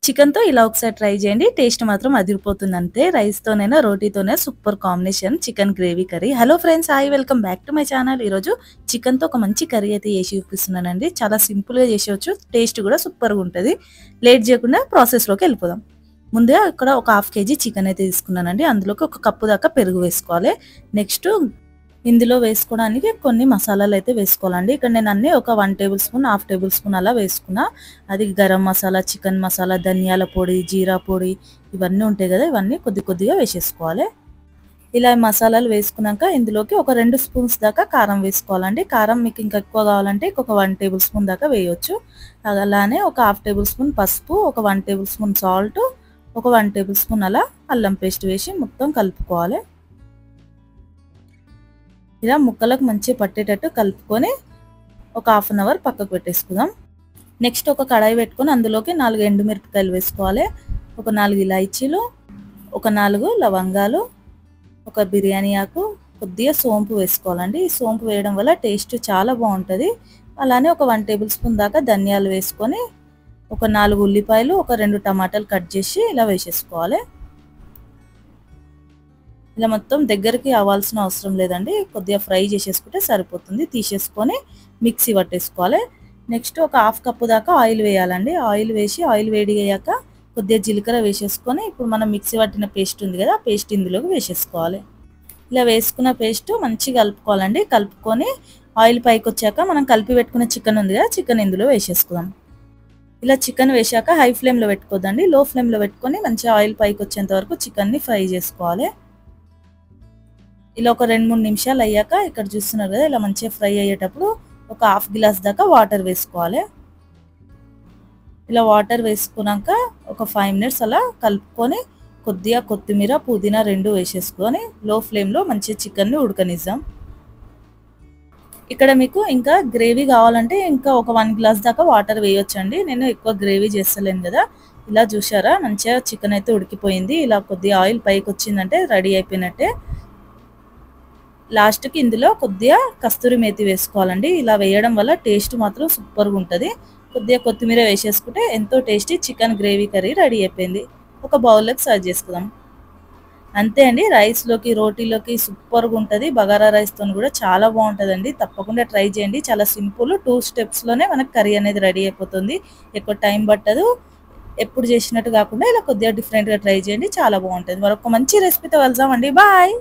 చికెన్‌తో ఇలా ఒకసారి ట్రై చేయండి. టేస్ట్ మాత్రం అదిరిపోతుంది అంతే. రైస్‌తోనైనా, రోటీతోనైనా super combination chicken gravy curry. Hello friends, hi welcome back to my channel. ఈరోజు చికెన్‌తో ఒక మంచి కర్రీ అయితే చేసి చూపిస్తున్నానండి. చాలా సింపుల్‌గా చేసేయొచ్చు. టేస్ట్ కూడా సూపర్‌గా ఉంటది. లేట్ చేయకుండా ప్రాసెస్‌లోకి వెళ్ళిపోదాం. ముందుగా ఇక్కడ ఒక హాఫ్ కేజీ చికెన్ అయితే తీసుకున్నానండి. అందులోకి ఒక కప్పు దాకా పెరుగు వేసుకోవాలి. నెక్స్ట్ ఇందులో వేసుకోవడానికి కొన్ని మసాలాలు అయితే వేసుకోవాలండి. ఇక్కడ నేను అన్ని ఒక 1 table spoon, half table spoon అలా వేసుకున్నా. అది గరం మసాలా, చికెన్ మసాలా, ధనియాల పొడి, జీరా పొడి ఇవన్నీ ఉంటాయి కదా, ఇవన్నీ కొద్ది కొద్దిగా వేసేసుకోవాలి. ఇలా మసాలాలు వేసుకున్నాక ఇందులోకి ఒక 2 స్పూన్స్ దాకా కారం వేసుకోవాలండి. కారం మీకు ఇంకా ఎక్కువ కావాలంటే ఒక 1 టేబుల్ స్పూన్ దాకా వేయొచ్చు. అలానే ఒక హాఫ్ టేబుల్ స్పూన్ పసుపు, ఒక 1 టేబుల్ స్పూన్ సాల్ట్, ఒక 1 టేబుల్ స్పూన్ అలా అల్లం పేస్ట్ వేసి మొత్తం కలుపుకోవాలి. ఇలా ముక్కలకు మంచిగా పట్టేటట్టు కలుపుకొని ఒక హాఫ్ అన్ అవర్ పక్కకు పెట్టేసుకుందాం. నెక్స్ట్ ఒక కడాయి పెట్టుకొని అందులోకి 4 ఎండుమిరపకాయలు వేసుకోవాలి. ఒక 4 ఇలాచీలు, ఒక 4 లవంగాలు, ఒక బిర్యానీ ఆకు, కొద్దిగా సోంపు వేసుకోవాలండి. ఈ సోంపు వేయడం వల్ల టేస్ట్ చాలా బాగుంటుంది. అలానే ఒక 1 టేబుల్ స్పూన్ దాకా ధనియాలు వేసుకొని ఒక 4 ఉల్లిపాయలు, ఒక 2 టమాటాలు కట్ చేసి ఇలా వేసేసుకోవాలి. ఇలా మొత్తం దగ్గరికి అవ్వాల్సిన అవసరం లేదండి. కొద్దిగా ఫ్రై చేసేసుకుంటే సరిపోతుంది. తీసేసుకొని మిక్సీ పట్టేసుకోవాలి. నెక్స్ట్ ఒక హాఫ్ కప్పు దాకా ఆయిల్ వేయాలండి. ఆయిల్ వేసి ఆయిల్ వేడి అయ్యాక కొద్దిగా జీలకర్ర వేసేసుకొని ఇప్పుడు మనం మిక్సీ పట్టిన పేస్ట్ ఉంది కదా, ఆ పేస్ట్ ఇందులోకి వేసేసుకోవాలి. ఇలా వేసుకున్న పేస్ట్ మంచిగా కలుపుకోవాలండి. కలుపుకొని ఆయిల్ పైకి వచ్చాక మనం కలిపి పెట్టుకున్న చికెన్ ఉంది కదా, చికెన్ ఇందులో వేసేసుకుందాం. ఇలా చికెన్ వేసాక హై ఫ్లేమ్లో పెట్టుకోదండి, లో ఫ్లేమ్లో పెట్టుకొని మంచిగా ఆయిల్ పైకి వచ్చేంత వరకు చికెన్ని ఫ్రై చేసుకోవాలి. ఇలా ఒక 2-3 నిమిషాలు అయ్యాక ఇక్కడ చూస్తున్నారు కదా, ఇలా మంచిగా ఫ్రై అయ్యేటప్పుడు ఒక హాఫ్ గ్లాస్ దాకా వాటర్ వేసుకోవాలి. ఇలా వాటర్ వేసుకున్నాక ఒక 5 మినిట్స్ అలా కలుపుకొని కొద్దిగా కొత్తిమీర, పుదీనా 2 వేసేసుకొని లో ఫ్లేమ్లో మంచిగా చికెన్ని ఉడకనిద్దాం. ఇక్కడ మీకు ఇంకా గ్రేవీ కావాలంటే ఇంకా ఒక 1 గ్లాస్ దాకా వాటర్ వేయొచ్చండి. నేను ఎక్కువ గ్రేవీ చేస్తలేను కదా. ఇలా చూసారా మంచిగా చికెన్ అయితే ఉడికిపోయింది. ఇలా కొద్దిగా ఆయిల్ పైకి వచ్చిందంటే రెడీ అయిపోయినట్టే. లాస్ట్కి ఇందులో కొద్దిగా కస్తూరి మేతి వేసుకోవాలండి. ఇలా వేయడం వల్ల టేస్ట్ మాత్రం సూపర్గా ఉంటుంది. కొద్దిగా కొత్తిమీర వేసేసుకుంటే ఎంతో tasty chicken gravy curry ready అయిపోయింది. ఒక బౌల్లోకి సర్వ్ చేసుకుందాం. అంతే అండి. రైస్లోకి, రోటీలోకి సూపర్గా ఉంటుంది. బగారా రైస్తో కూడా చాలా బాగుంటుందండి. తప్పకుండా ట్రై చేయండి. చాలా సింపుల్, 2 స్టెప్స్లోనే మనకు కర్రీ అనేది రెడీ అయిపోతుంది. ఎక్కువ టైం పట్టదు. ఎప్పుడు చేసినట్టు కాకుండా ఇలా కొద్దిగా డిఫరెంట్గా ట్రై చేయండి, చాలా బాగుంటుంది. మరొక మంచి రెసిపీతో వెళ్దామండి. బాయ్.